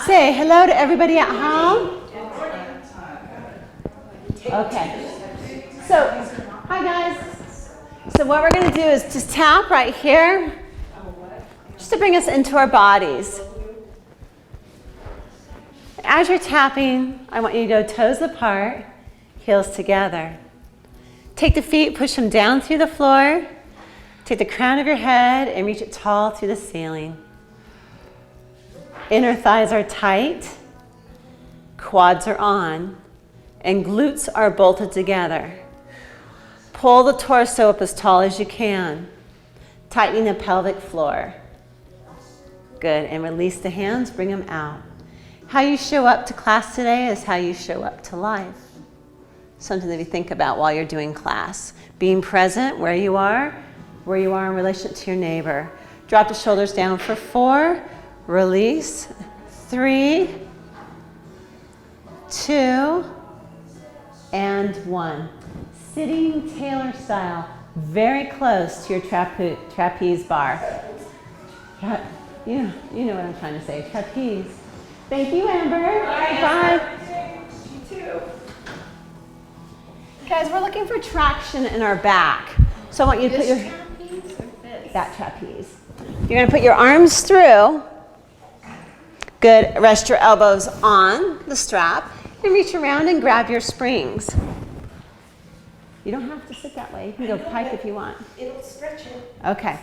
Say hello to everybody at home. Okay. So, hi guys. So what we're going to do is just tap right here, just to bring us into our bodies. As you're tapping, I want you to go toes apart, heels together. Take the feet, push them down through the floor. Take the crown of your head and reach it tall through the ceiling. Inner thighs are tight, quads are on, and glutes are bolted together. Pull the torso up as tall as you can, tightening the pelvic floor. Good, and release the hands, bring them out. How you show up to class today is how you show up to life. Something that you think about while you're doing class. Being present where you are in relation to your neighbor. Drop the shoulders down for 4, release, 3, 2, and 1. Sitting Taylor style, very close to your trapeze bar. You know what I'm trying to say, trapeze. Thank you, Amber. Bye. You too. Guys, we're looking for traction in our back. So I want you to put your trapeze or this? That trapeze. You're going to put your arms through. Good. Rest your elbows on the strap and reach around and grab your springs. You don't have to sit that way. You can go pike if you want. It'll stretch it. Okay.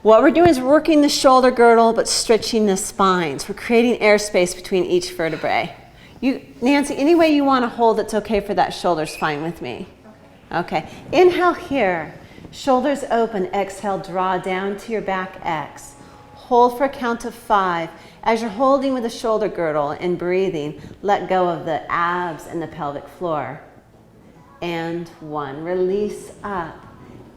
What we're doing is working the shoulder girdle but stretching the spines. We're creating airspace between each vertebrae. Nancy, any way you want to hold it's okay for that shoulder's fine with me. Okay. Inhale here. Shoulders open. Exhale, draw down to your back X. Hold for a count of 5. As you're holding with the shoulder girdle and breathing, let go of the abs and the pelvic floor. And 1. Release up.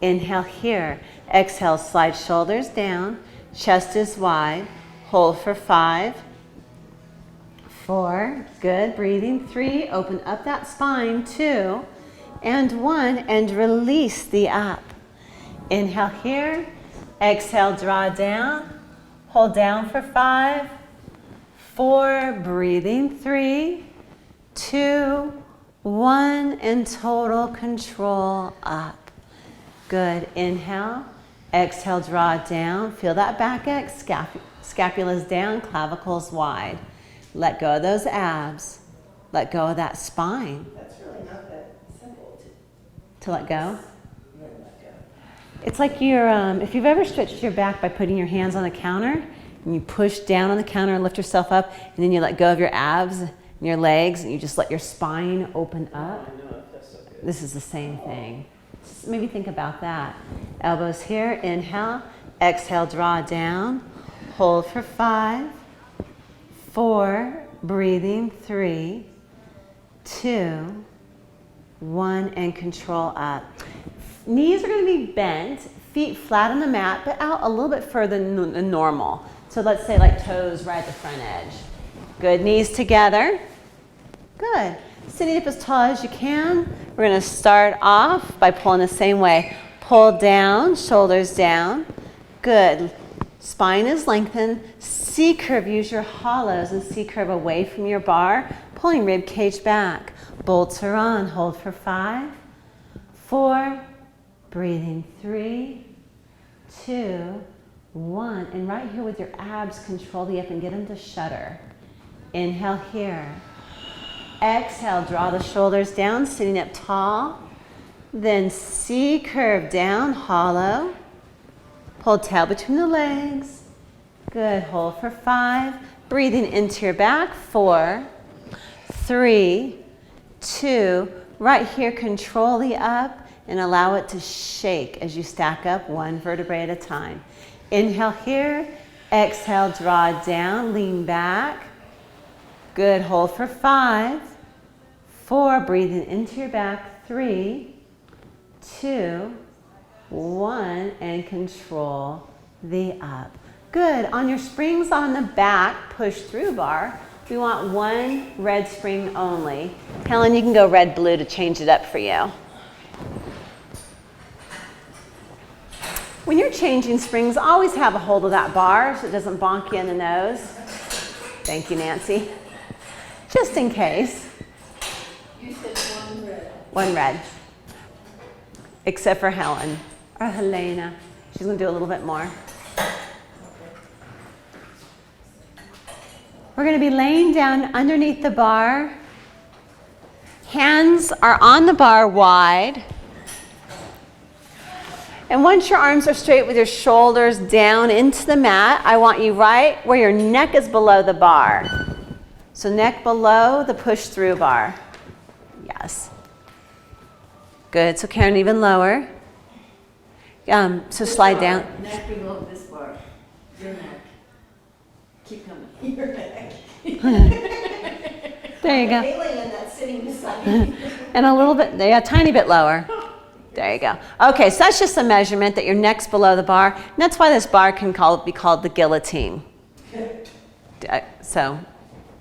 Inhale here. Exhale, slide shoulders down. Chest is wide. Hold for 5. 4. Good. Breathing. 3. Open up that spine. 2. And 1. And release the up. Inhale here. Exhale, draw down. Hold down for 5. 4. Breathing. 3, 2, 1. And total control up. Good. Inhale. Exhale, draw down. Feel that back X. Scapula's down, clavicles wide. Let go of those abs. Let go of that spine. That's really not that simple to let go. really let go. It's like you're, if you've ever stretched your back by putting your hands on the counter, and you push down on the counter and lift yourself up, and then you let go of your abs and your legs, and you just let your spine open up. This is the same thing. Just maybe think about that. Elbows here, inhale, exhale, draw down, hold for 5, 4, breathing, 3, 2, 1, and control up. Knees are going to be bent, feet flat on the mat, but out a little bit further than normal. So let's say like toes right at the front edge. Good, knees together. Good. Sitting up as tall as you can. We're going to start off by pulling the same way. Pull down, shoulders down. Good. Spine is lengthened. C-curve, use your hollows and C-curve away from your bar, pulling rib cage back. Bolts are on. Hold for 5, 4, breathing 3, 2, 1. And right here with your abs, control the up and get them to shudder. Inhale here. Exhale, draw the shoulders down, sitting up tall. Then C-curve down, hollow. Pull tail between the legs. Good, hold for 5. Breathing into your back, 4, 3, 2. Right here, control the up and allow it to shake as you stack up 1 vertebrae at a time. Inhale here, exhale, draw down, lean back. Good, hold for 5, 4, breathing into your back, 3, 2, 1, and control the up. Good, on your springs on the back, push through bar, we want 1 red spring only. Helen, you can go red, blue to change it up for you. When you're changing springs, always have a hold of that bar so it doesn't bonk you in the nose. Thank you, Nancy. Just in case. You said one red. One red. Except for Helen or Helena. She's going to do a little bit more. We're going to be laying down underneath the bar. Hands are on the bar wide. And once your arms are straight with your shoulders down into the mat, I want you right where your neck is below the bar. So neck below the push-through bar. Yes. Good. So Karen, even lower. So slide down. Neck below this bar. Your neck. Keep coming. Your neck. There you go. Alien that's sitting beside me. And a little bit, yeah, a tiny bit lower. There you go. Okay, so that's just a measurement that your neck's below the bar. And that's why this bar can be called the guillotine. So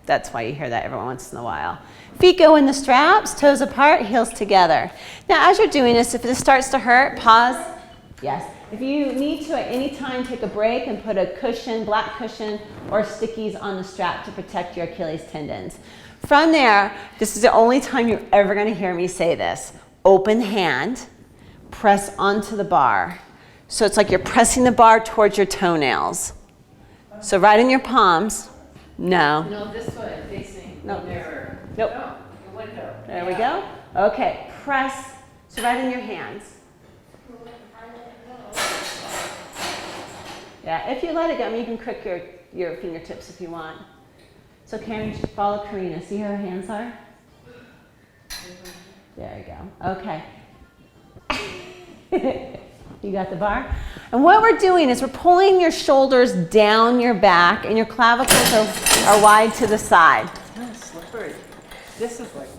that's why you hear that every once in a while. Feet go in the straps, toes apart, heels together. Now, as you're doing this, if this starts to hurt, pause. Yes. If you need to at any time, take a break and put a cushion, black cushion, or stickies on the strap to protect your Achilles tendons. From there, this is the only time you're ever going to hear me say this. Open hand, press onto the bar. So it's like you're pressing the bar towards your toenails. So right in your palms. No. No, this way, facing Nope. the mirror. Nope. No, the window. There we go. Okay, press. So right in your hands. Yeah, if you let it go, I mean, you can crick your fingertips if you want. So Karen, follow Karina. See how her hands are? There you go. Okay. You got the bar? And what we're doing is we're pulling your shoulders down your back and your clavicles are wide to the side. It's kind of slippery. This is like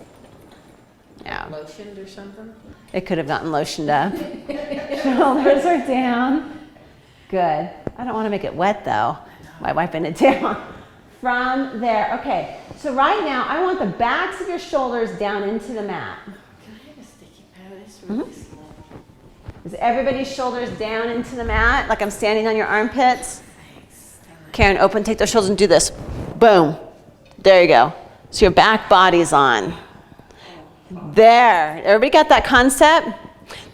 Yeah. lotioned or something. It could have gotten lotioned up. Shoulders are down. Good. I don't want to make it wet though by wiping it down. From there, okay. So right now, I want the backs of your shoulders down into the mat. Can I have a sticky pad? It's really small. Is everybody's shoulders down into the mat, like I'm standing on your armpits? Karen, open, take those shoulders and do this. Boom. There you go. So your back body's on. There. Everybody got that concept?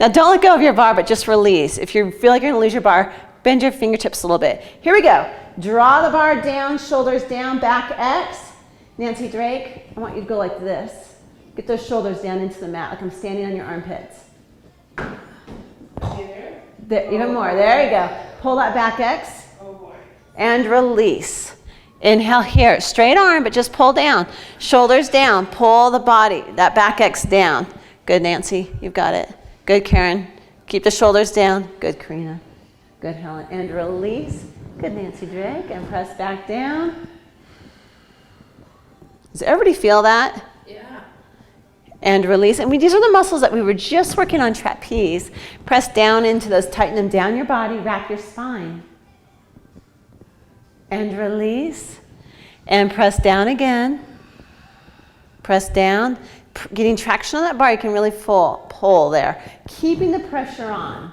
Now don't let go of your bar, but just release. If you feel like you're going to lose your bar, bend your fingertips a little bit. Here we go. Draw the bar down, shoulders down, back X. Nancy Drake, I want you to go like this. Get those shoulders down into the mat, like I'm standing on your armpits. There, even more. There you go. Pull that back X. And release. Inhale here. Straight arm, but just pull down. Shoulders down. Pull the body, that back X down. Good, Nancy. You've got it. Good, Karen. Keep the shoulders down. Good, Karina. Good, Helen. And release. Good, Nancy Drake. And press back down. Does everybody feel that? Yeah. And release. And these are the muscles that we were just working on, trapeze. Press down into those. Tighten them down your body. Wrap your spine. And release. And press down again. Press down. Getting traction on that bar, you can really pull there. Keeping the pressure on.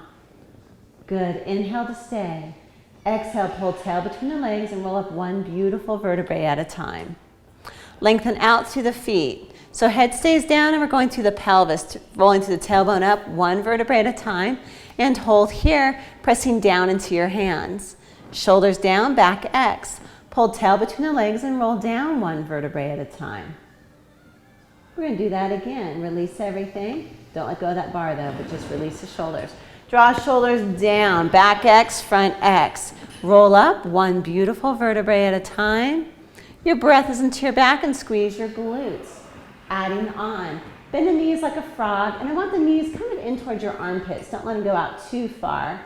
Good. Inhale to stay. Exhale, pull tail between the legs and roll up one beautiful vertebrae at a time. Lengthen out through the feet. So head stays down and we're going through the pelvis, rolling through the tailbone up one vertebrae at a time. And hold here, pressing down into your hands. Shoulders down, back X. Pull tail between the legs and roll down one vertebrae at a time. We're going to do that again. Release everything. Don't let go of that bar though, but just release the shoulders. Draw shoulders down, back X, front X. Roll up one beautiful vertebrae at a time. Your breath is into your back and squeeze your glutes. Adding on. Bend the knees like a frog, and I want the knees kind of in towards your armpits. Don't let them go out too far.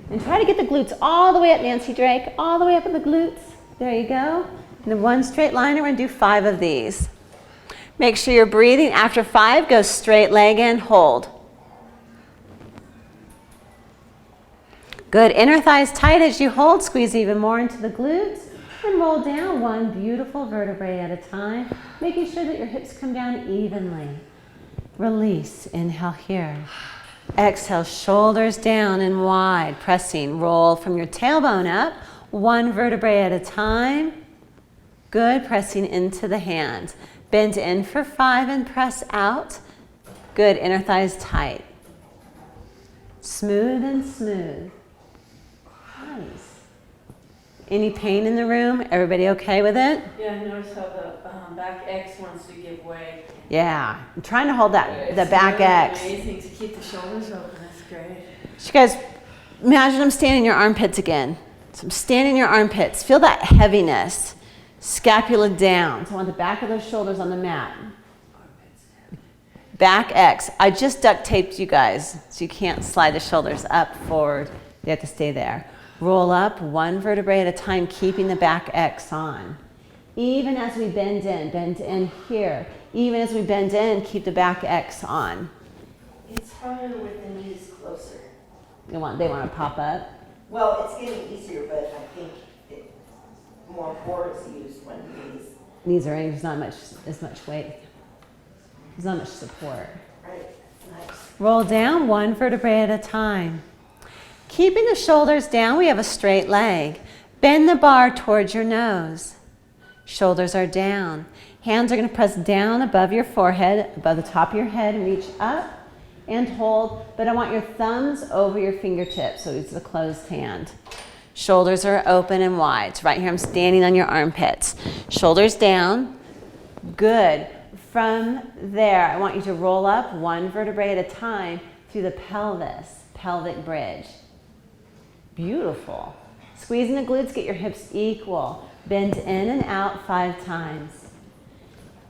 And try to get the glutes all the way up, Nancy Drake, all the way up in the glutes. There you go. And then one straight line, and we're going to do 5 of these. Make sure you're breathing. After 5, go straight leg in, hold. Good. Inner thighs tight as you hold. Squeeze even more into the glutes. And roll down one beautiful vertebrae at a time, making sure that your hips come down evenly. Release. Inhale here. Exhale, shoulders down and wide. Pressing. Roll from your tailbone up, one vertebrae at a time. Good, pressing into the hands. Bend in for 5 and press out. Good, inner thighs tight. Smooth and smooth. Nice. Any pain in the room? Everybody okay with it? Yeah, I noticed how the back X wants to give way. Yeah, I'm trying to hold that, the It's back really X. amazing to keep the shoulders open. That's great. So you guys, imagine I'm standing in your armpits again. So I'm standing in your armpits. Feel that heaviness. Scapula down. So I want the back of those shoulders on the mat. Back X. I just duct taped you guys, so you can't slide the shoulders up, forward. You have to stay there. Roll up 1 vertebrae at a time, keeping the back X on. Even as we bend in here. Even as we bend in, keep the back X on. It's harder with the knees closer. They want to pop up. Well, it's getting easier, but I think more core is used when Knees are in, there's not as much weight. There's not much support. right. Nice. Roll down 1 vertebrae at a time. Keeping the shoulders down, we have a straight leg. Bend the bar towards your nose. Shoulders are down. Hands are going to press down above your forehead, above the top of your head, and reach up and hold. But I want your thumbs over your fingertips, so it's a closed hand. Shoulders are open and wide. So right here, I'm standing on your armpits. Shoulders down. Good. From there, I want you to roll up 1 vertebrae at a time through the pelvis, pelvic bridge. Beautiful. Squeezing the glutes, get your hips equal. Bend in and out 5 times.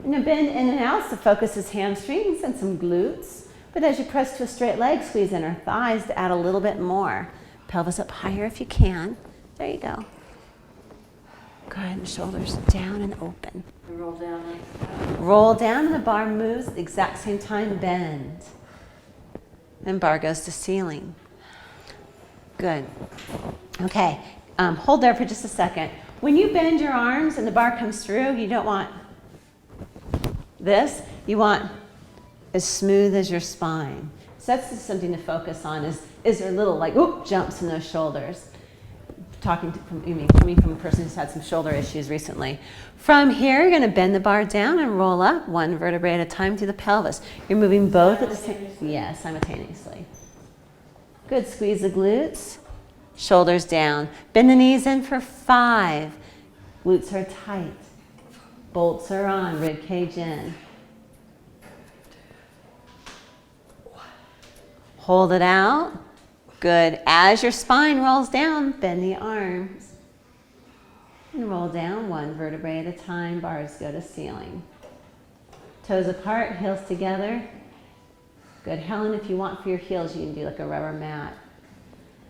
Now bend in and out, so focus is hamstrings and some glutes. But as you press to a straight leg, squeeze inner thighs to add a little bit more. Pelvis up higher if you can. There you go. Good, and shoulders down and open. And roll down like that. Roll down and the bar moves at the exact same time, bend. And bar goes to ceiling. Good. Okay, hold there for just a second. When you bend your arms and the bar comes through, you don't want this. You want as smooth as your spine. So that's just something to focus on. Is there little like jumps in those shoulders? Coming from a person who's had some shoulder issues recently. From here, you're going to bend the bar down and roll up 1 vertebrae at a time through the pelvis. You're moving both at the same time. Yes, simultaneously. Good. Squeeze the glutes. Shoulders down. Bend the knees in for 5. Glutes are tight. Bolts are on. Rib cage in. Hold it out. Good. As your spine rolls down, bend the arms. And roll down 1 vertebrae at a time. Bars go to ceiling. Toes apart, heels together. Good. Helen, if you want for your heels, you can do like a rubber mat.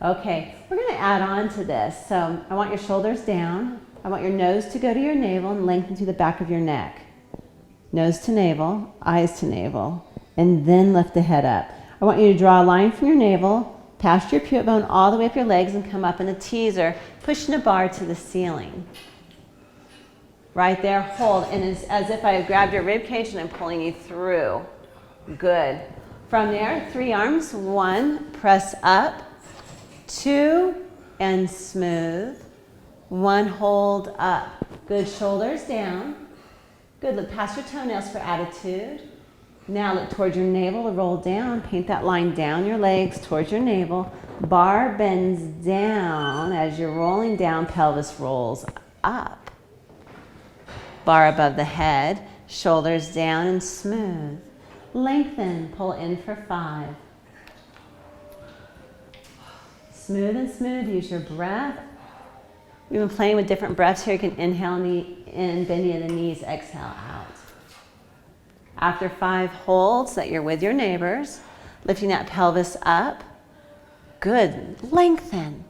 Okay, we're going to add on to this. So I want your shoulders down. I want your nose to go to your navel and lengthen to the back of your neck. Nose to navel, eyes to navel, and then lift the head up. I want you to draw a line from your navel, past your pivot bone, all the way up your legs, and come up in a teaser, pushing a bar to the ceiling. Right there, hold, and it's as if I grabbed your rib cage and I'm pulling you through. Good. From there, 3 arms. 1, press up. 2, and smooth. 1, hold up. Good, shoulders down. Good, look past your toenails for attitude. Now look towards your navel to roll down. Paint that line down your legs towards your navel. Bar bends down. As you're rolling down, pelvis rolls up. Bar above the head. Shoulders down and smooth. Lengthen. Pull in for 5. Smooth and smooth. Use your breath. We've been playing with different breaths here. You can inhale in, bending the knees, exhale out. After 5 holds that you're with your neighbors, lifting that pelvis up. Good. Lengthen.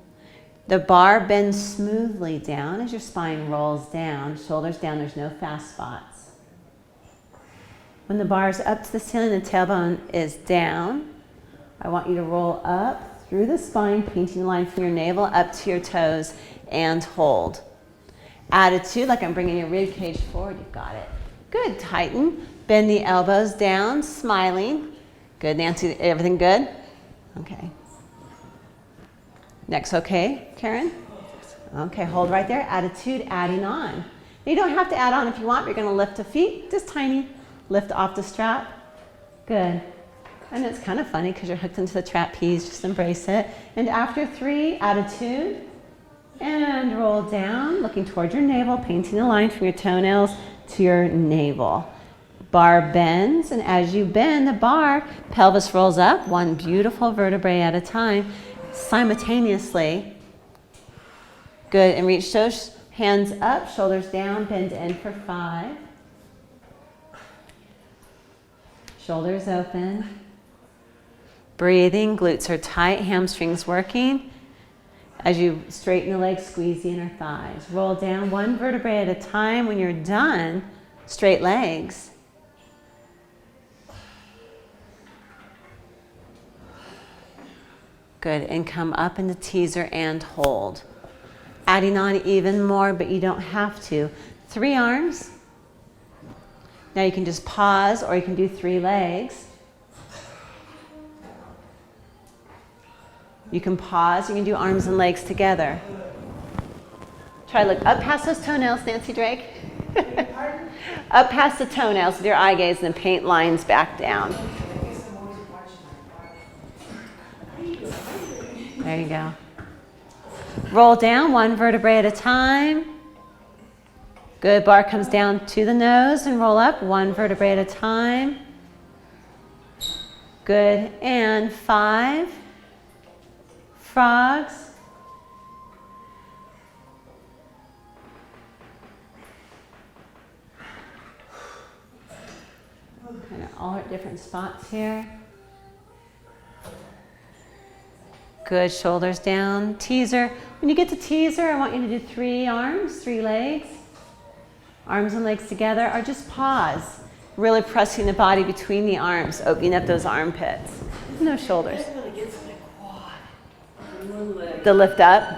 The bar bends smoothly down as your spine rolls down. Shoulders down. There's no fast spots. When the bar is up to the ceiling, the tailbone is down. I want you to roll up through the spine, painting the line from your navel up to your toes, and hold. Attitude, like I'm bringing your rib cage forward. You've got it. Good. Tighten. Bend the elbows down, smiling. Good, Nancy. Everything good? Okay. Next, okay, Karen? Okay, hold right there. Attitude, adding on. You don't have to add on if you want. You're going to lift the feet, just tiny. Lift off the strap. Good. And it's kind of funny because you're hooked into the trapeze. Just embrace it. And after 3, attitude. And roll down, looking toward your navel, painting a line from your toenails to your navel. Bar bends, and as you bend the bar, pelvis rolls up, one beautiful vertebrae at a time, simultaneously. Good, and reach those hands up, shoulders down, bend in for 5. Shoulders open. Breathing, glutes are tight, hamstrings working. As you straighten the legs, squeeze the inner thighs. Roll down one vertebrae at a time. When you're done, straight legs. Good, and come up into teaser and hold. Adding on even more, but you don't have to. 3 arms. Now you can just pause, or you can do 3 legs. You can pause, you can do arms and legs together. Try to look up past those toenails, Nancy Drake. Up past the toenails with your eye gaze and then paint lines back down. There you go. Roll down one vertebrae at a time. Good, bar comes down to the nose and roll up one vertebrae at a time. Good, and 5. Frogs. Kind of all at different spots here. Good, shoulders down. Teaser. When you get to teaser, I want you to do 3 arms, 3 legs. Arms and legs together, or just pause. Really pressing the body between the arms, opening up those armpits. No shoulders. The lift up,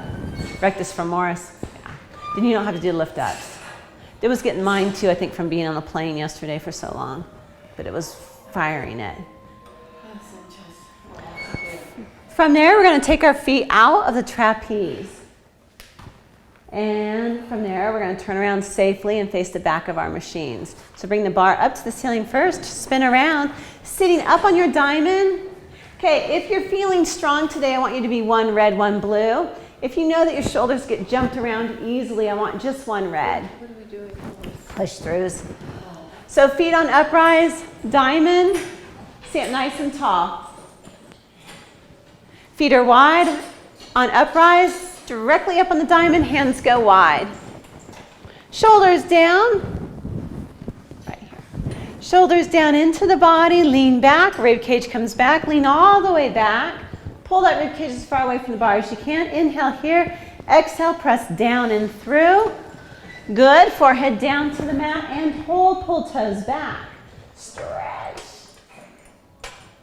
rectus femoris. Yeah. Then you don't have to do lift ups. It was getting mine too, I think, from being on the plane yesterday for so long, but it was firing it. From there, we're going to take our feet out of the trapeze. And from there, we're going to turn around safely and face the back of our machines. So bring the bar up to the ceiling first, spin around, sitting up on your diamond. Okay, if you're feeling strong today, I want you to be 1 red, 1 blue. If you know that your shoulders get jumped around easily, I want just 1 red. What are we doing? Push throughs. So feet on uprise, diamond, stand nice and tall. Feet are wide on uprise, directly up on the diamond, hands go wide. Shoulders down. Shoulders down into the body, lean back, rib cage comes back, lean all the way back. Pull that rib cage as far away from the bar as you can. Inhale here, exhale, press down and through. Good, forehead down to the mat and hold, pull toes back. Stretch.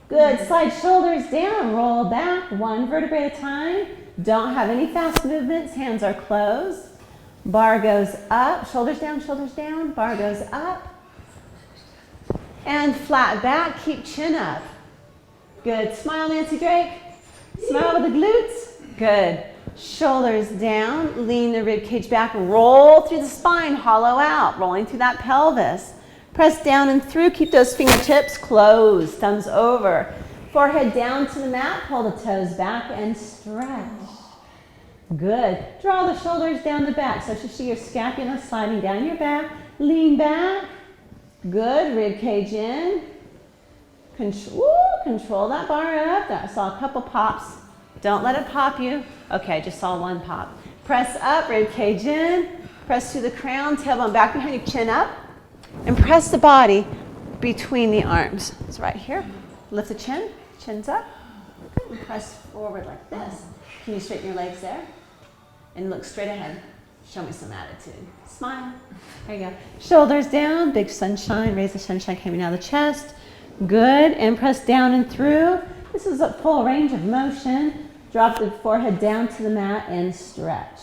Good, slide shoulders down, roll back, 1 vertebrae at a time. Don't have any fast movements, hands are closed. Bar goes up, shoulders down, bar goes up. And flat back, keep chin up. Good, smile Nancy Drake. Smile with the glutes. Good. Shoulders down, lean the rib cage back, roll through the spine, hollow out, rolling through that pelvis. Press down and through, keep those fingertips closed, thumbs over. Forehead down to the mat, pull the toes back and stretch. Good. Draw the shoulders down the back so you see your scapula sliding down your back. Lean back. Good, rib cage in. Control that bar up. I saw a couple pops. Don't let it pop you. Okay, just saw 1 pop. Press up, rib cage in. Press through the crown, tailbone back behind you, chin up. And press the body between the arms. It's right here. Lift the chin, chin's up. And press forward like this. Can you straighten your legs there? And look straight ahead. Show me some attitude. Smile. There you go. Shoulders down, big sunshine. Raise the sunshine coming out of the chest. Good. And press down and through. This is a full range of motion. Drop the forehead down to the mat and stretch.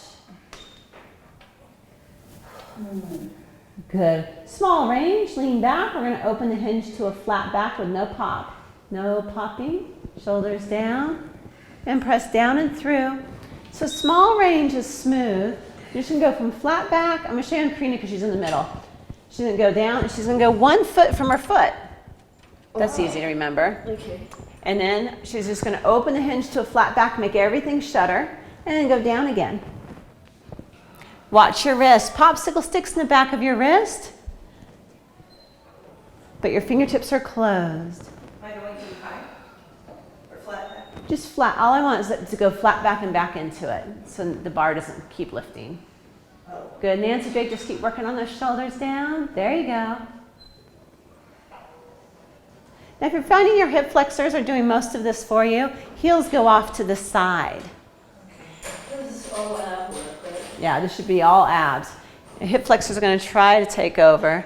Good. Small range. Lean back. We're going to open the hinge to a flat back with no pop. No popping. Shoulders down. And press down and through. So small range is smooth. You're just gonna go from flat back. I'm gonna show you on Karina because she's in the middle. She's gonna go down and she's gonna go 1 foot from her foot. That's easy to remember. Okay. And then she's just gonna open the hinge to a flat back, make everything shutter, and then go down again. Watch your wrist. Popsicle sticks in the back of your wrist, but your fingertips are closed. Am I going too high or flat back? Just flat. All I want is it to go flat back and back into it so the bar doesn't keep lifting. Oh. Good. Nancy Drake, just keep working on those shoulders down. There you go. Now, if you're finding your hip flexors are doing most of this for you, heels go off to the side. This is all ab work, right? Yeah, this should be all abs. Your hip flexors are going to try to take over.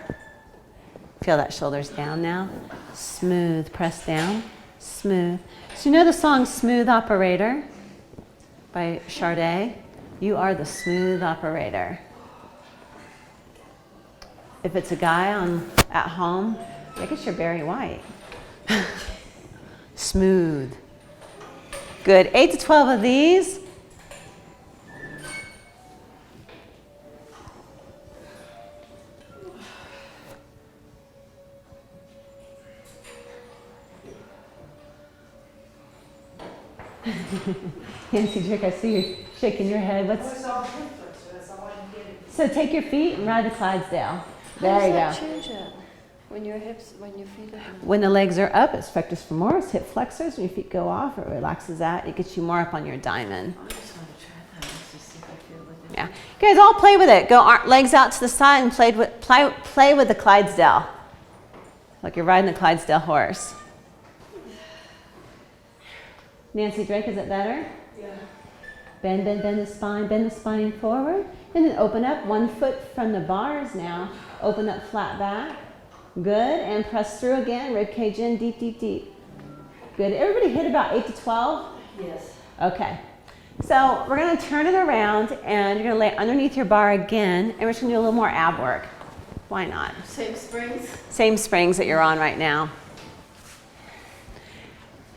Feel that shoulders down now. Smooth. Press down. Smooth. So you know the song Smooth Operator by Sade? You are the smooth operator. If it's a guy at home, I guess you're Barry White. Smooth. Good. 8 to 12 of these. Nancy Drake, I see you shaking your head. So take your feet and ride the Clydesdale. There you go. How does that change it? When your feet are down? When the legs are up, it's rectus femoris, hip flexors. When your feet go off, it relaxes that. It gets you more up on your diamond. I just want to try that. Let's just see if I feel with it. Yeah. You guys all play with it. Go legs out to the side and play with the Clydesdale. Like you're riding the Clydesdale horse. Nancy Drake, is it better? Yeah. Bend the spine forward. And then open up 1 foot from the bars now. Open up flat back. Good, and press through again. Rib cage in, deep, deep, deep. Good. Everybody hit about 8 to 12? Yes. Okay. So we're going to turn it around, and you're going to lay underneath your bar again, and we're just going to do a little more ab work. Why not? Same springs? Same springs that you're on right now.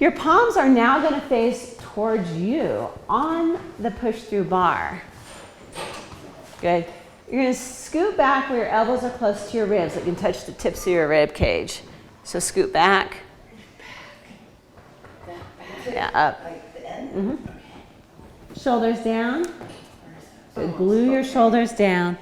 Your palms are now going to face towards you on the push-through bar. Good. You're going to scoot back where your elbows are close to your ribs. It can touch the tips of your rib cage. So scoot back. Yeah, up. Like the end? Mm-hmm. Shoulders down. So glue your shoulders down.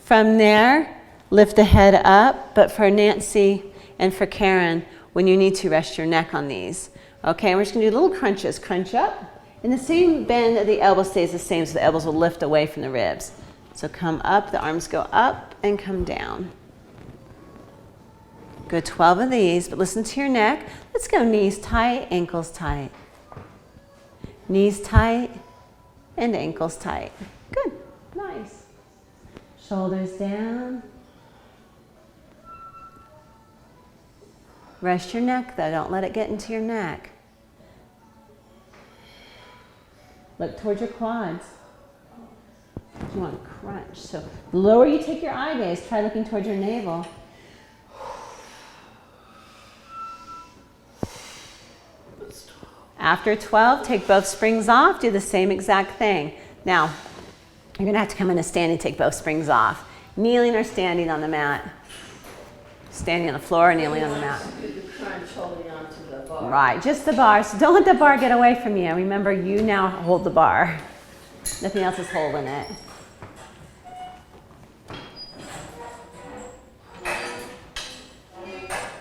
From there, lift the head up. But for Nancy and for Karen, when you need to, rest your neck on these. Okay, and we're just going to do little crunches. Crunch up. And the same bend of the elbow stays the same, so the elbows will lift away from the ribs. So come up, the arms go up and come down. Good, 12 of these, but listen to your neck. Let's go knees tight, ankles tight. Knees tight and ankles tight. Good, nice. Shoulders down. Rest your neck though, don't let it get into your neck. Look towards your quads. You want to crunch. So the lower you take your eye gaze, try looking towards your navel. After 12, take both springs off, do the same exact thing. Now, you're going to have to come in a standing, take both springs off. Kneeling or standing on the mat. Standing on the floor or kneeling on the mat. You could crunch holding on to the bar. Right, just the bar. So don't let the bar get away from you. Remember, you now hold the bar. Nothing else is holding it.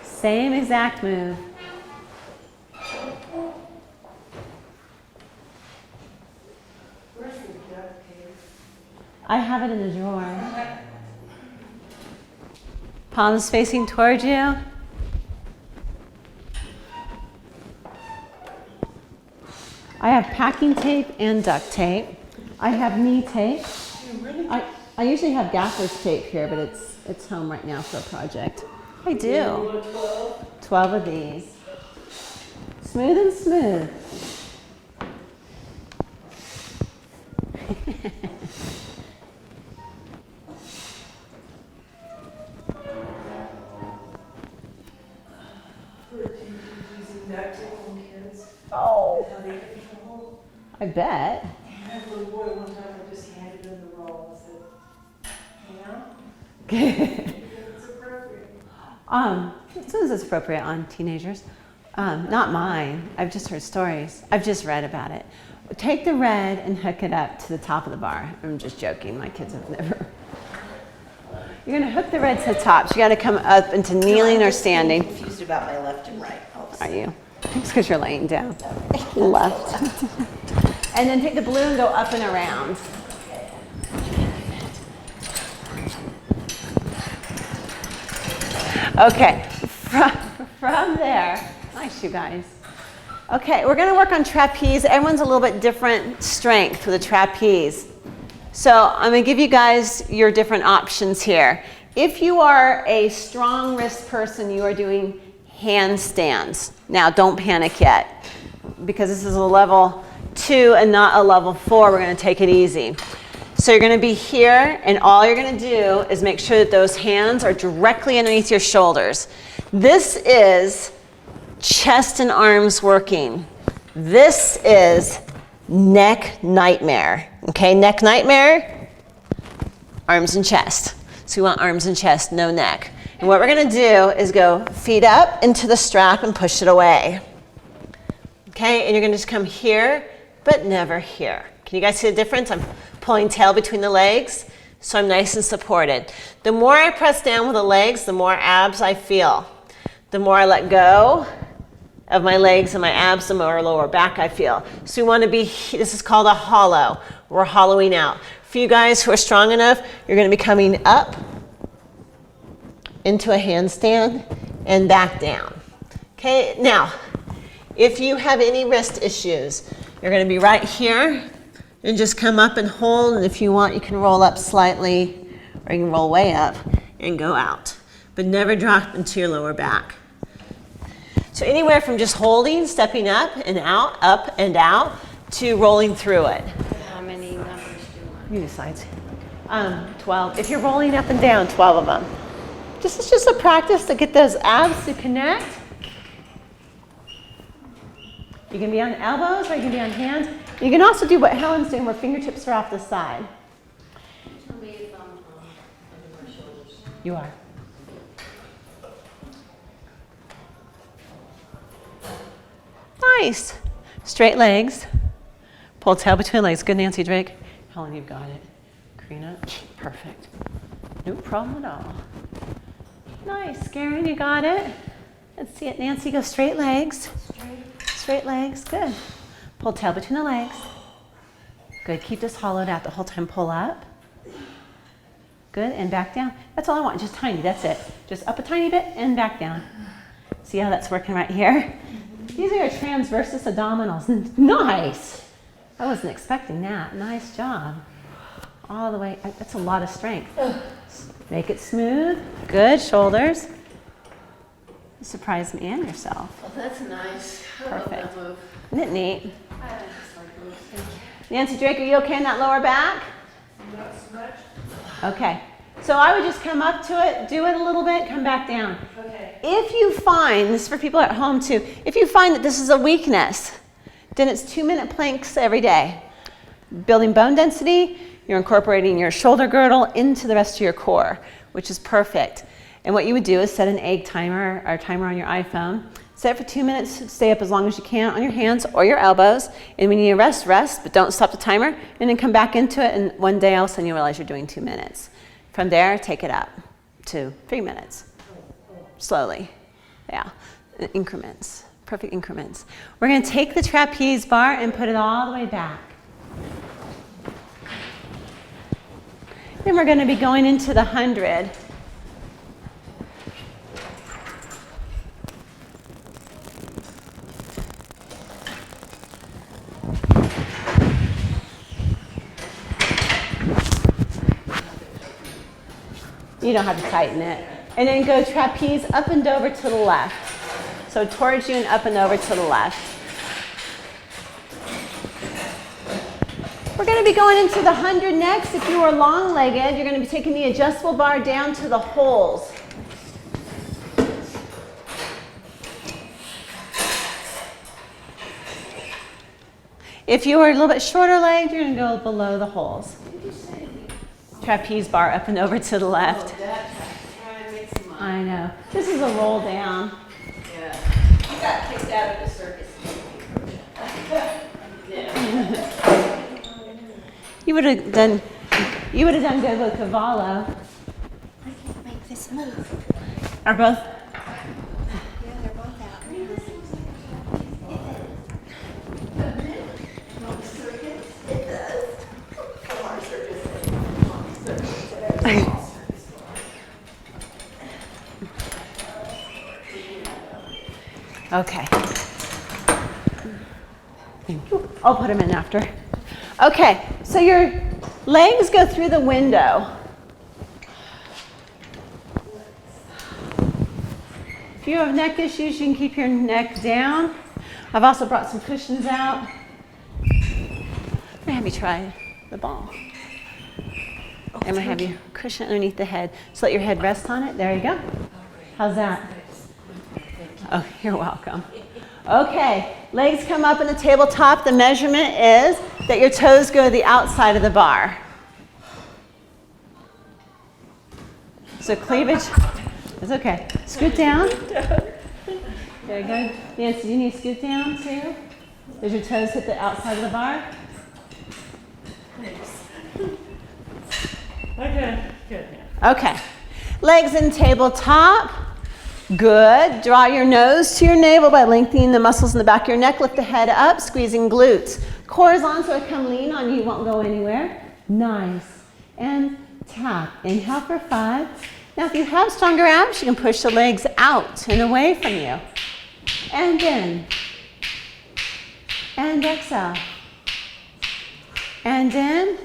Same exact move. Where's the duct tape? I have it in the drawer. Palms facing towards you. I have packing tape and duct tape. I have knee tape. I usually have gaffer's tape here, but it's home right now for a project. I do. 12 of these. Smooth and smooth. Oh. I bet. I had a little boy one time, I just handed him the roll. As soon as it's appropriate on teenagers. Not mine. I've just heard stories. I've just read about it. Take the red and hook it up to the top of the bar. I'm just joking. My kids have never. You're going to hook the red to the top. So you got to come up into kneeling or standing. I'm confused about my left and right. Are you? It's because you're laying down. Left. And then take the blue and go up and around. Okay, from there, nice you guys. Okay, we're gonna work on trapeze. Everyone's a little bit different strength for the trapeze. So I'm gonna give you guys your different options here. If you are a strong wrist person, you are doing handstands. Now don't panic yet, because this is a level 2 and not a level 4. We're gonna take it easy. So you're gonna be here, and all you're gonna do is make sure that those hands are directly underneath your shoulders. This is chest and arms working. This is neck nightmare. Okay, neck nightmare, arms and chest. So you want arms and chest, no neck. And what we're gonna do is go feet up into the strap and push it away. Okay, and you're gonna just come here, but never here. Can you guys see the difference? I'm pulling tail between the legs, so I'm nice and supported. The more I press down with the legs, the more abs I feel. The more I let go of my legs and my abs, the more lower back I feel. So we want to be, this is called a hollow. We're hollowing out. For you guys who are strong enough, you're going to be coming up into a handstand and back down. Okay, now, if you have any wrist issues, you're going to be right here and just come up and hold. And if you want, you can roll up slightly, or you can roll way up and go out. But never drop into your lower back. So anywhere from just holding, stepping up and out, to rolling through it. How many numbers do you want? You decide. 12. If you're rolling up and down, 12 of them. It's just a practice to get those abs to connect. You can be on elbows or you can be on hands. You can also do what Helen's doing, where fingertips are off the side. Tell me if I'm under my shoulders. You are. Nice. Straight legs. Pull tail between legs. Good, Nancy Drake. Helen, you've got it. Karina, perfect. No problem at all. Nice. Karen, you got it. Let's see it. Nancy, go straight legs. Straight legs. Good. Pull tail between the legs. Good. Keep this hollowed out the whole time. Pull up. Good. And back down. That's all I want. Just tiny. That's it. Just up a tiny bit and back down. See how that's working right here? These are your transversus abdominals. Nice. I wasn't expecting that. Nice job. All the way. That's a lot of strength. Make it smooth. Good. Shoulders. You surprised me and yourself. Oh, that's nice. Perfect. I love that move. Isn't it neat? I just like moves. Thank you. Nancy Drake, are you okay in that lower back? Not so much. Okay. So I would just come up to it, do it a little bit, come back down. Okay. If you find, this is for people at home too, if you find that this is a weakness, then it's 2-minute planks every day. Building bone density, you're incorporating your shoulder girdle into the rest of your core, which is perfect. And what you would do is set an egg timer or timer on your iPhone. Set it for 2 minutes, stay up as long as you can on your hands or your elbows. And when you need to rest, but don't stop the timer, and then come back into it, and one day all of a sudden you realize you're doing 2 minutes. From there, take it up to 3 minutes. Slowly, yeah, increments, perfect increments. We're gonna take the trapeze bar and put it all the way back. Then we're gonna be going into the 100. You don't have to tighten it. And then go trapeze up and over to the left. So towards you and up and over to the left. We're going to be going into the 100 next. If you are long-legged, you're going to be taking the adjustable bar down to the holes. If you are a little bit shorter-legged, you're going to go below the holes. Trapeze bar up and over to the left. Oh, that's know. This is a roll down. Yeah. You got kicked out of the circus. You would have done good with Cavallo. I can't make this move. Are both? Yeah, they're both out. It does. Come on, circus. Okay. I'll put them in after. Okay, so your legs go through the window. If you have neck issues, you can keep your neck down. I've also brought some cushions out. I'm gonna have you try the ball. I'm gonna have you cushion underneath the head. So let your head rest on it. There you go. How's that? Oh, you're welcome. Okay, legs come up in the tabletop. The measurement is that your toes go to the outside of the bar. So cleavage is okay. Scoot down. Very good. Nancy, do you need to scoot down too? Does your toes hit the outside of the bar? Okay, good. Okay. Legs in tabletop. Good. Draw your nose to your navel by lengthening the muscles in the back of your neck. Lift the head up, squeezing glutes. Core is on, so I come lean on you. You won't go anywhere. Nice. And tap. Inhale for 5. Now, if you have stronger abs, you can push the legs out and away from you. And in. And exhale. And in.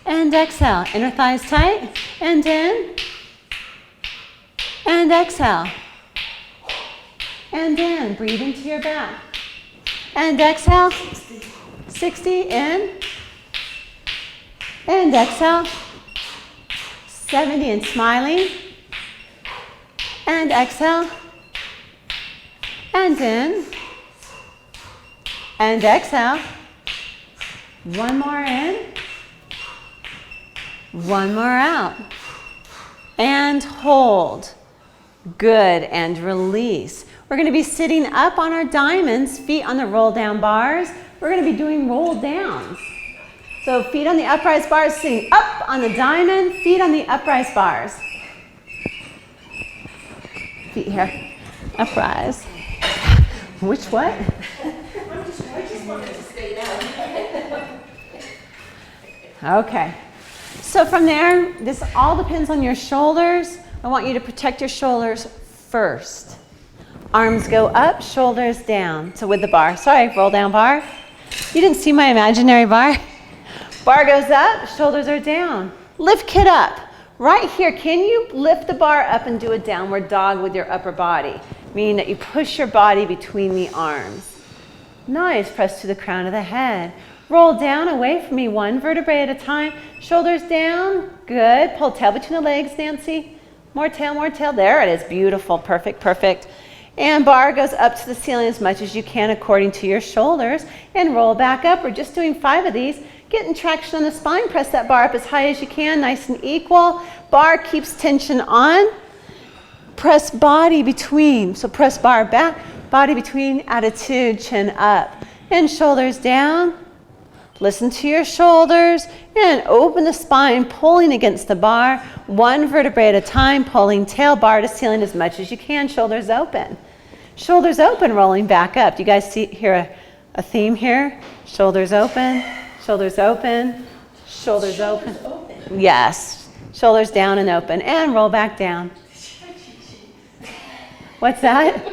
And exhale. Inner thighs tight. And in. And exhale. And in. Breathe into your back. And exhale. 60. In. And exhale. 70 and smiling. And exhale. And in. And exhale. One more in. One more out. And hold. Good. And release. We're going to be sitting up on our diamonds, feet on the roll down bars. We're going to be doing roll downs. So feet on the uprise bars, sitting up on the diamond, feet on the uprise bars. Feet here. Uprise. Which what? I just wanted to stay down. Okay. So from there, this all depends on your shoulders. I want you to protect your shoulders first. Arms go up, shoulders down. So with the bar. Sorry, roll down bar. You didn't see my imaginary bar? Bar goes up, shoulders are down. Lift kid up. Right here, can you lift the bar up and do a downward dog with your upper body? Meaning that you push your body between the arms. Nice, press to the crown of the head. Roll down away from me, 1 vertebrae at a time. Shoulders down, good. Pull tail between the legs, Nancy. More tail, more tail. There it is, beautiful, perfect, perfect. And bar goes up to the ceiling as much as you can according to your shoulders. And roll back up. We're just doing 5 of these. Getting traction on the spine. Press that bar up as high as you can, nice and equal. Bar keeps tension on. Press body between. So press bar back, body between, attitude, chin up. And shoulders down. Listen to your shoulders. And open the spine, pulling against the bar. 1 vertebrae at a time, pulling tail, bar to ceiling as much as you can. Shoulders open. Shoulders open, rolling back up. Do you guys hear a theme here? Shoulders open. Shoulders open, shoulders open. Yes, shoulders down and open, and roll back down. What's that?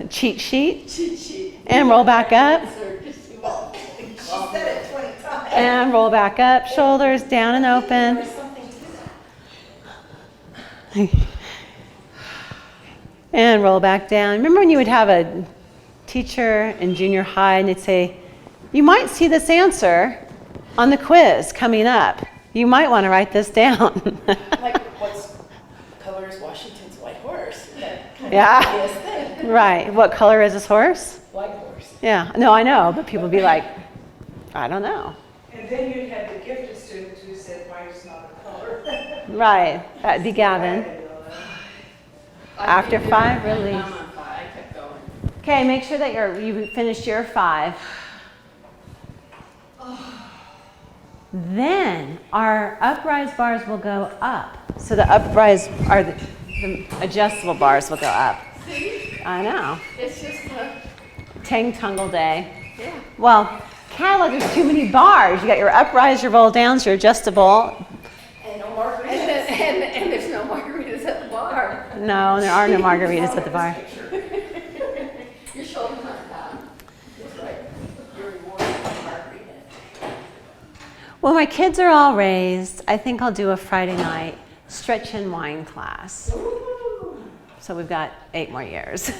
Cheat sheet. Cheat sheet. And roll back up. She said it 20 times. And roll back up, shoulders down and open. There's something to that. And roll back down. Remember when you would have a teacher in junior high and they'd say, you might see this answer on the quiz coming up. You might want to write this down. Like, what color is Washington's white horse? That kind Yeah. of obvious thing. Right. What color is this horse? White horse. Yeah. No, I know, but people would be like, I don't know. And then you'd have the gifted students who said white is not a color. Right. That'd be Gavin. After 5, release. I'm on 5. I kept going. Okay, make sure that you finished your 5. Then our uprise bars will go up. So the uprise are the adjustable bars will go up. See? I know. It's just a, Tang Tungle Day. yeah. Well, Cadillac, there's too many bars. You got your uprise, your roll downs, your adjustable. And no margaritas. And there's no margaritas at the bar. No, there are no margaritas at the bar. Your shoulders aren't down. That's right. You're rewarded with a margarita. When my kids are all raised, I think I'll do a Friday night stretch and wine class. Ooh. So we've got 8 more years.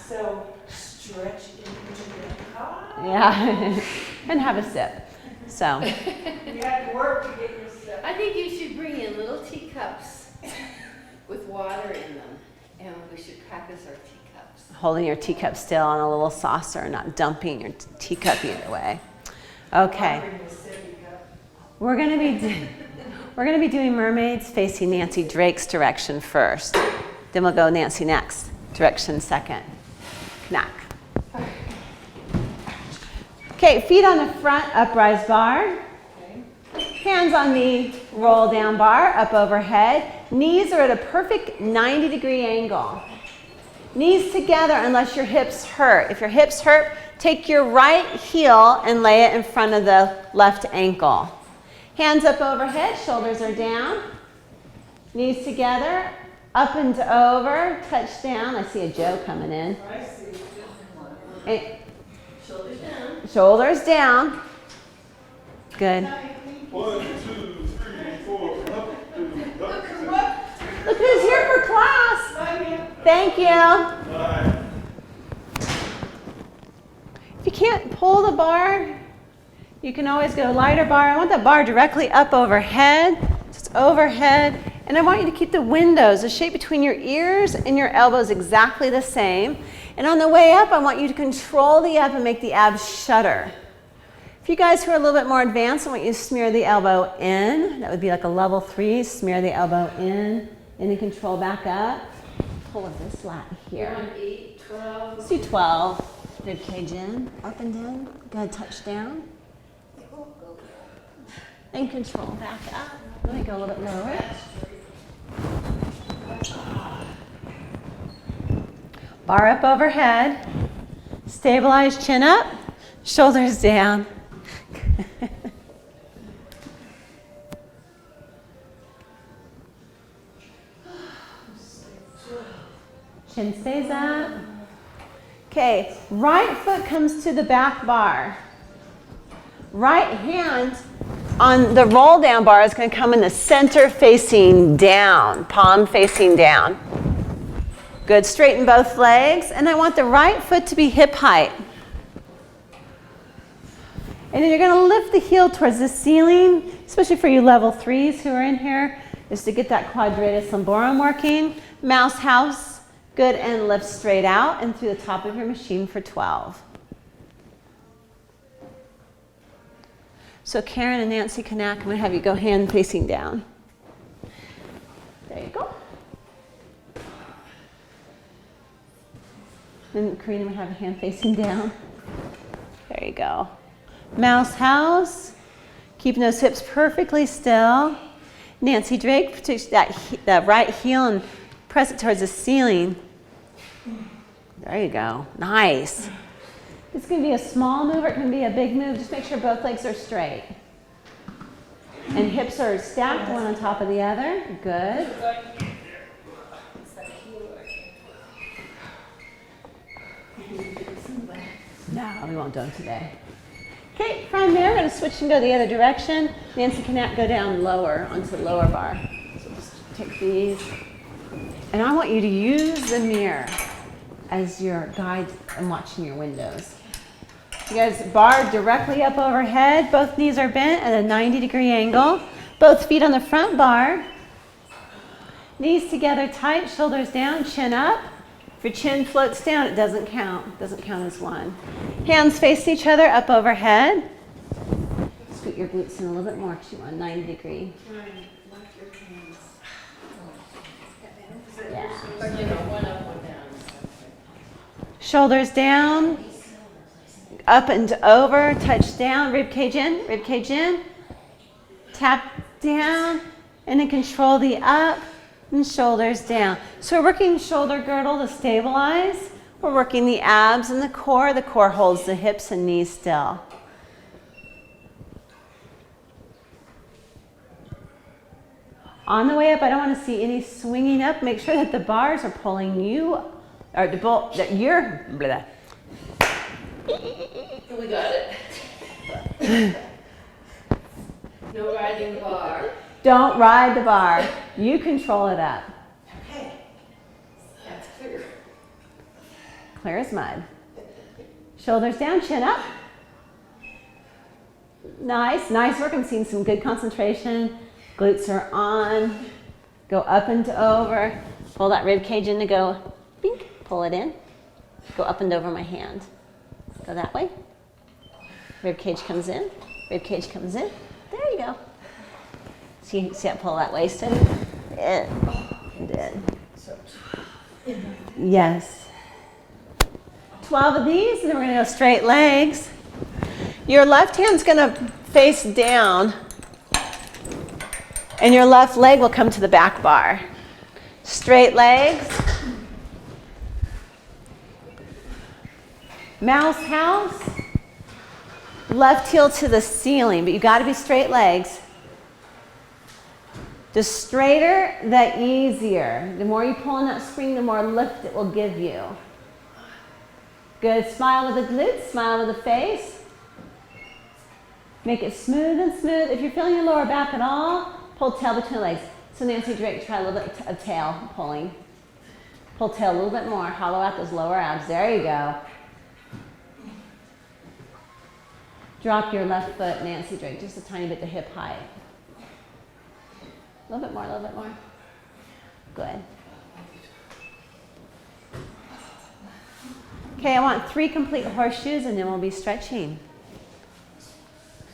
So stretch into the car. Yeah, and have a sip. So, You had to work to get your stuff. I think you should bring in little teacups with water in them, and we should practice our teacups. holding your teacup still on a little saucer, not dumping your teacup either way. Okay. We're going to be doing mermaids facing Nancy Drake's direction first. Then we'll go Nancy next direction second. Knack. Okay, feet on the front, uprise bar. Hands on the roll down bar, up overhead. Knees are at a perfect 90-degree angle. Knees together unless your hips hurt. If your hips hurt, take your right heel and lay it in front of the left ankle. Hands up overhead, shoulders are down. Knees together, up and over, touch down. I see a Joe coming in. I see. And Shoulders down. shoulders down. Good. 1, 2, 3, 4, up, Look who's here for class. Thank you. If you can't pull the bar, you can always go lighter bar. I want the bar directly up overhead. Just overhead. And I want you to keep the windows, the shape between your ears and your elbows exactly the same. And on the way up, I want you to control the up and make the abs shudder. For you guys who are a little bit more advanced, I want you to smear the elbow in. That would be like a level 3. Smear the elbow in and then control back up. Pull with this lat here. 8, 12. Let's do 12. Rib cage in, up and down. Good, touch down. And control back up. Let me go a little bit lower. Bar up overhead. Stabilize, chin up, shoulders down. Chin stays up. Okay, right foot comes to the back bar. Right hand on the roll down bar is going to come in the center facing down, palm facing down. Good, straighten both legs, and I want the right foot to be hip height. And then you're going to lift the heel towards the ceiling, especially for you level 3s who are in here, is to get that quadratus lumborum working. Mouse house, good, and lift straight out and through the top of your machine for 12. So Karen and Nancy Kanak, I'm going to have you go hand facing down. There you go. And Karina would have a hand facing down. There you go. Mouse house. Keeping those hips perfectly still. Nancy Drake, puts that right heel and press it towards the ceiling. There you go. Nice. This can be a small move or it can be a big move. Just make sure both legs are straight. And hips are stacked one on top of the other. Good. No, we won't do them today. Okay, from there, we're going to switch and go the other direction. Nancy cannot go down lower onto the lower bar. So just take these. And I want you to use the mirror as your guide and watching your windows. You guys bar directly up overhead. Both knees are bent at a 90-degree angle. Both feet on the front bar. Knees together tight, shoulders down, chin up. If your chin floats down, it doesn't count. It doesn't count as one. Hands face each other up overhead. Scoot scoot your glutes in a little bit more because you want a 90 degree. Yeah. Or, you know, one up, one down. Shoulders down, up and over, touch down, rib cage in, tap down, and then control the up and shoulders down. So we're working shoulder girdle to stabilize. We're working the abs and the core. The core holds the hips and knees still. On the way up, I don't want to see any swinging up. Make sure that the bars are pulling you, or that you're, blah. We got it. No riding the bar. Don't ride the bar. You control it up. Okay. That's clear. Clear as mud. Shoulders down, chin up. Nice, nice work. I'm seeing some good concentration. Glutes are on. Go up and over. Pull that rib cage in to go, bink, pull it in. Go up and over my hand. Go that way. Rib cage comes in. Rib cage comes in. There you go. See that pull that waist in? Did. Yes. 12 of these, and then we're going to go straight legs. Your left hand's going to face down, and your left leg will come to the back bar. Straight legs. Mouse house. Left heel to the ceiling, but you got to be straight legs. The straighter, the easier. The more you pull on that spring, the more lift it will give you. Good. Smile with the glutes, smile with the face. Make it smooth and smooth. If you're feeling your lower back at all, pull tail between legs. So Nancy Drake, try a little bit of tail pulling. Pull tail a little bit more. Hollow out those lower abs. There you go. Drop your left foot, Nancy Drake, just a tiny bit to hip height. A little bit more, a little bit more. Good. Okay, I want 3 complete horseshoes and then we'll be stretching.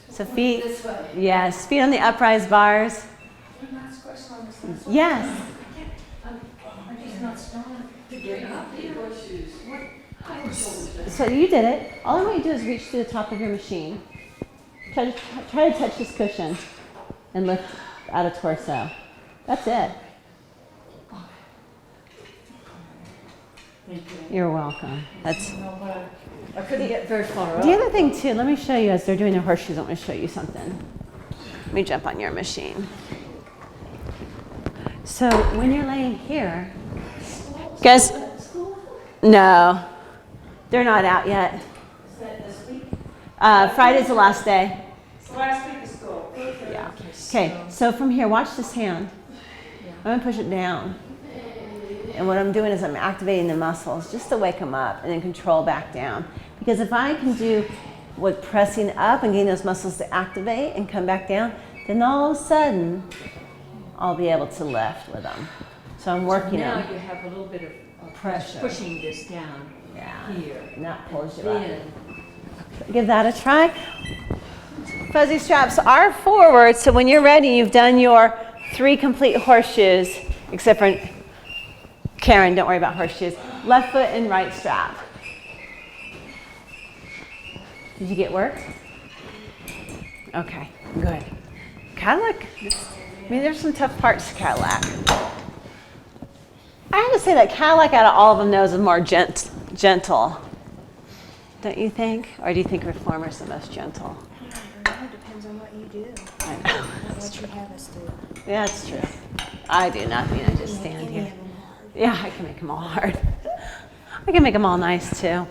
So feet, This way. yes, feet on the uprise bars. One last question on this. Yes. I'm just not strong to get up here. Horseshoes. So you did it. All I want you to do is reach to the top of your machine. Try to touch this cushion and lift out of torso. That's it. Thank you. You're welcome. That's. I couldn't get very far up. The other thing too, let me show you as they're doing their horseshoes, I want to show you something. Let me jump on your machine. So when you're laying here, guys, no, they're not out yet. Is that this week? Friday's the last day. So last week of school. Yeah. Okay, so from here, watch this hand. I'm gonna push it down. And what I'm doing is I'm activating the muscles just to wake them up and then control back down. Because if I can do with pressing up and getting those muscles to activate and come back down, then all of a sudden, I'll be able to lift with them. So I'm working Now them. you have a little bit of Pressure. pushing this down Yeah. here. And that pulls you up. Then Give that a try. Fuzzy straps are forward, so when you're ready, you've done your 3 complete horseshoes, except for Karen, don't worry about horseshoes. Left foot and right strap. Did you get work? Okay, good. Cadillac, I mean, there's some tough parts to Cadillac. I have to say that Cadillac out of all of them knows is more gentle. Don't you think? Or do you think Reformer's the most gentle? It depends on what you do, I know. not what you have us do. Yeah, that's true. I do nothing. I just stand Any here. of them hard. Yeah, I can make them all hard. I can make them all nice too.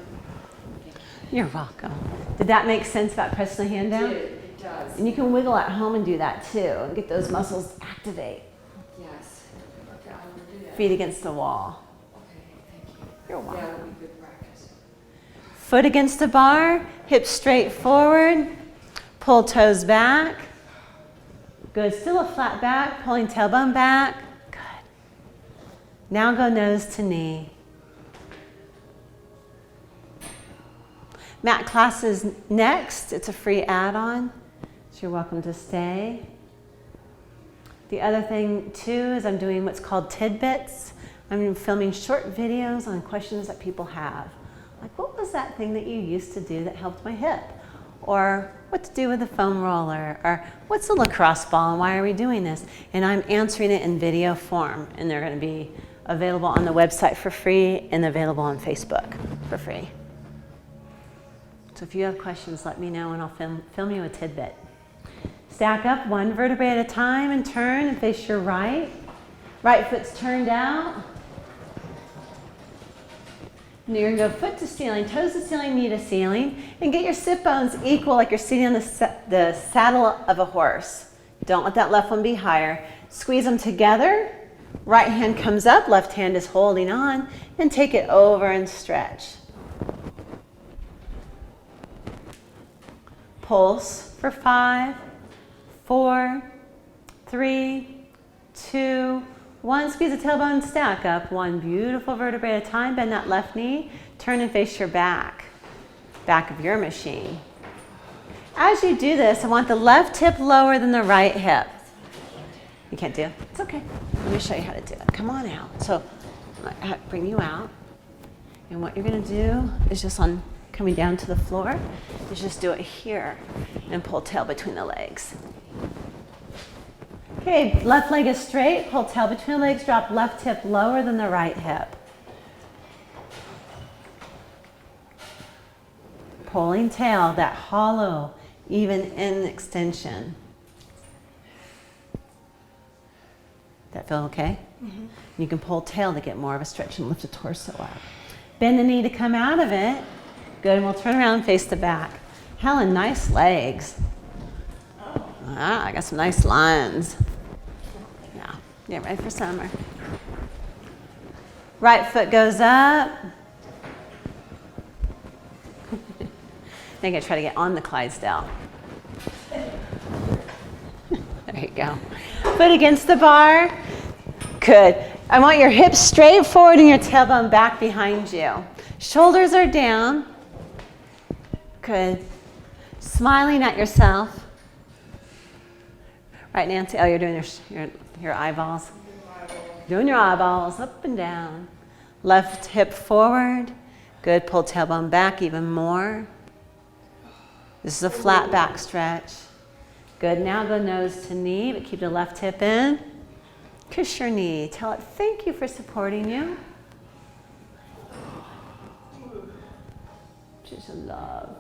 You're welcome. Did that make sense about pressing the hand down? It does. And you can wiggle at home and do that too, and get those muscles to activate. Yes. Okay, I'm gonna do that. Feet against the wall. Okay, thank you. You're welcome. Yeah, that'll be good practice. Foot against the bar, hips straight forward, pull toes back. Good, still a flat back, pulling tailbone back. Good. Now go nose to knee. Mat class is next. It's a free add-on. So you're welcome to stay. The other thing too is I'm doing what's called tidbits. I'm filming short videos on questions that people have. Like, what was that thing that you used to do that helped my hip? Or what to do with a foam roller? Or what's a lacrosse ball and why are we doing this? And I'm answering it in video form, and they're going to be available on the website for free and available on Facebook for free. So if you have questions, let me know and I'll film you a tidbit. Stack up one vertebrae at a time and turn and face your right. Right foot's turned out. And you're going to go foot to ceiling, toes to ceiling, knee to ceiling, and get your sit bones equal like you're sitting on the saddle of a horse. Don't let that left one be higher. Squeeze them together. Right hand comes up, left hand is holding on, and take it over and stretch. Pulse for 5, 4, 3, 2, 1. Squeeze the tailbone and stack up. One beautiful vertebrae at a time. Bend that left knee. Turn and face your back of your machine. As you do this, I want the left hip lower than the right hip. You can't do it? It's okay. Let me show you how to do it. Come on out. So I bring you out. And what you're going to do is just on coming down to the floor, is just do it here and pull tail between the legs. Okay, left leg is straight, pull tail between the legs, drop left hip lower than the right hip. Pulling tail, that hollow, even in extension. That feel okay? Mm-hmm. You can pull tail to get more of a stretch and lift the torso up. Bend the knee to come out of it. Good, and we'll turn around and face the back. Helen, nice legs. Ah, I got some nice lines. Yeah, get ready for summer. Right foot goes up. I think I try to get on the Clydesdale. There you go. Foot against the bar. Good. I want your hips straight forward and your tailbone back behind you. Shoulders are down. Good. Smiling at yourself. Right, Nancy? Oh, you're doing your eyeballs. Doing your eyeballs up and down. Left hip forward. Good. Pull tailbone back even more. This is a flat back stretch. Good. Now go nose to knee, but keep the left hip in. Kiss your knee. Tell it thank you for supporting you. Just love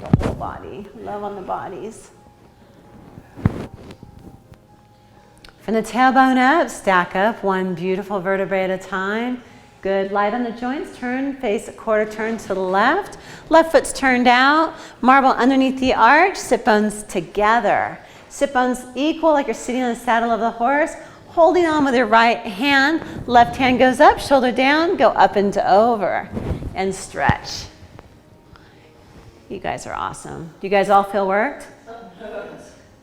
the whole body. Love on the bodies. From the tailbone up, stack up one beautiful vertebrae at a time. Good. Light on the joints. Turn, face a quarter turn to the left. Left foot's turned out. Marble underneath the arch. Sit bones together. Sit bones equal like you're sitting on the saddle of the horse. Holding on with your right hand. Left hand goes up, shoulder down. Go up and over. And stretch. You guys are awesome. Do you guys all feel worked?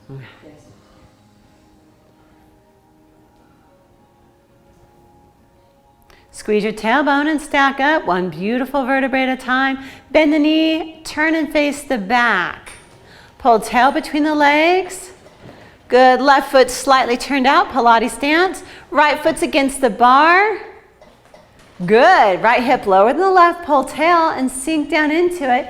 Okay. Squeeze your tailbone and stack up. One beautiful vertebrae at a time. Bend the knee, turn and face the back. Pull tail between the legs. Good. Left foot slightly turned out, Pilates stance. Right foot's against the bar. Good. Right hip lower than the left. Pull tail and sink down into it.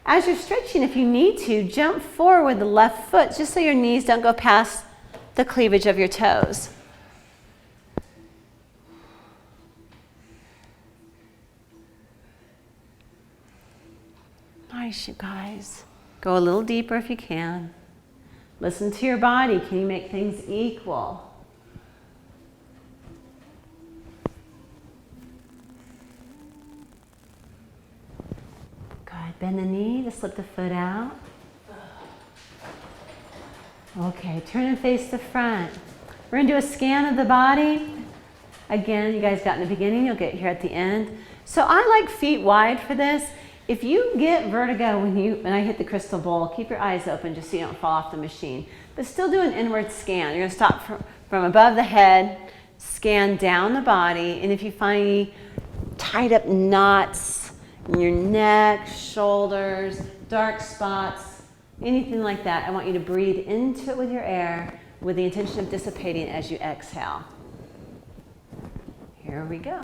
As you're stretching, if you need to, jump forward with the left foot just so your knees don't go past the cleavage of your toes. Nice, you guys. Go a little deeper if you can. Listen to your body. Can you make things equal? Good. Bend the knee to slip the foot out. Okay, turn and face the front. We're going to do a scan of the body. Again, you guys got in the beginning, you'll get here at the end. So I like feet wide for this. If you get vertigo when I hit the crystal bowl, keep your eyes open just so you don't fall off the machine. But still do an inward scan. You're going to stop from above the head, scan down the body, and if you find any tied up knots in your neck, shoulders, dark spots, anything like that. I want you to breathe into it with your air with the intention of dissipating as you exhale. Here we go.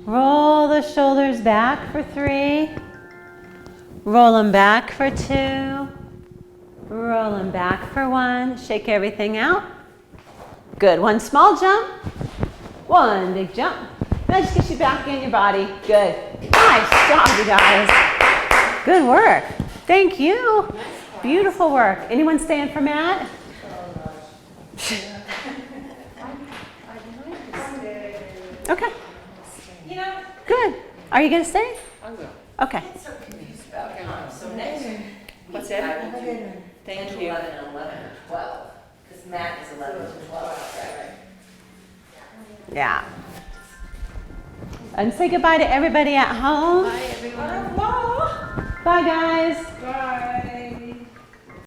Roll the shoulders back for 3. Roll them back for 2. Roll them back for 1. Shake everything out. Good. 1 small jump. 1 big jump. That just gets you back in your body. Good. Nice job, you guys. Good work. Thank you. Beautiful work. Anyone staying for Matt? Okay. Good. Are you going to stay? I will. Okay. I'm so confused about time. So next week, What's I that? will do 10 to 11 and 11 or 12. Because Matt is 11 to 12, right? Yeah. And say goodbye to everybody at home. Bye, everyone. Bye, guys. Bye.